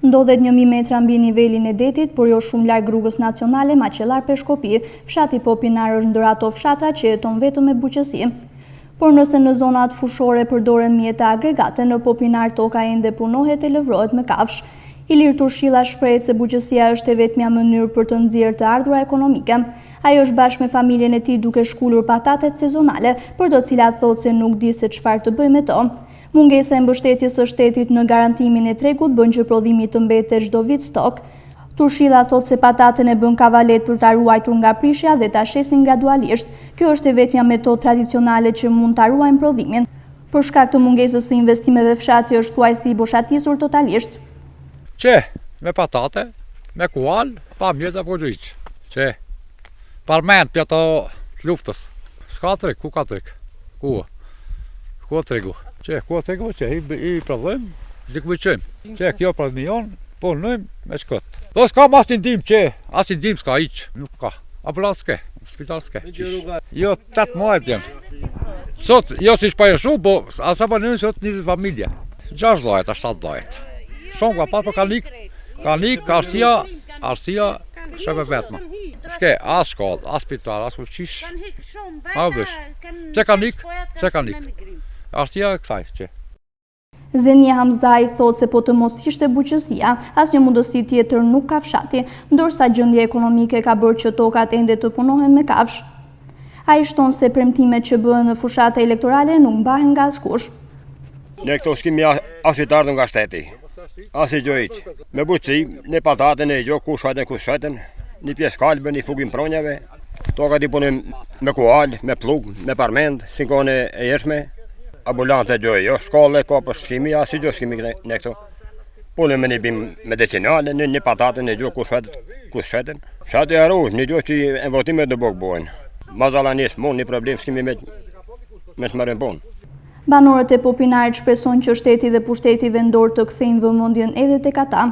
Ndodhet 1000 metra mbi nivelin e detit, por jo shumë larg rrugës nacionale Maqellar Peshkopi. Fshati Popinar është ndër ato fshatra që jeton vetëm me buqësi. Por nëse në zonat fushore përdoren mjete agregate, në Popinar toka ende punohet e lëvrohet me kafsh. Ilir Turshilla shprehet se buqësia është e vetmja mënyrë për të nxjerrë të ardhura ekonomike. Ajo është bashkë me familjen e tij duke shkulur patatet sezonale, për të cilat thotë se nuk di se çfarë të bëjë me to. Mungesa e mbështetjes së shtetit në garantimin e tregut bën që prodhimi të mbetet çdo vit stok. Turshilla thotë se pataten e bën kavalet për ta ruajtur nga prishja dhe ta shesin gradualisht. Kjo është e vetmja metodë tradicionale që mund ta ruajnë prodhimin. Për shkak të mungesës së investimeve fshati është thuajse i boshatisur totalisht. Me patate, me kual, pa mjeta po gjyq. Parment për ato luftës. S'ka treg, ku ka treg? Ku tregu? Ku tregu, i prodhojmë, zikvëqojmë. Kjo prodhimion, punojmë me shkët. Do s'ka mas një ndim as një ndim s'ka iq, nuk ka. Ambulant s'ke, spital s'ke. Jo, 8 muajt jenë. Sot, jo si shpajeshu, bo asa për sot 20 familje. 6 lajt, 7 lajt. Shumë ka pat, për ka nik, arsia, shëve vetëma. S'ke, as shkollë, as spital, as ushqish. Ma u bësh. Pse ka nik. Arsia kësaj që. Zenia Hamzaj thotë se po të mos ishte buqësia, asnjë mundësi tjetër nuk ka fshati, ndërsa gjendja ekonomike ka bërë që tokat ende të punohen me kafsh. Ai shton se premtimet që bëhen në fushata elektorale nuk mbahen nga askush. Ne këto s'kemi as të ardhur nga shteti. As i gjojq. Me buqësi, ne patatën e gjo ku shajten, një pjesë kalbë, një fugim pronjave. Tokat i punim me kual, me plug, me parmend, sinkone e jeshme. Ambulante gjoj, jo shkolle, ka për shkimi, as i gjo shkimi ne këto. Punim me një bim medicinale, një patatën e gjo ku shajten. Shati arrush, një gjo që e votimet në bokë bojnë. Mazala njës mund, një problem s'kemi me shmarën punë. Banorët e Popinarit shpreson që shteti dhe pushteti vendor të kthejnë vëmendjen edhe tek ata.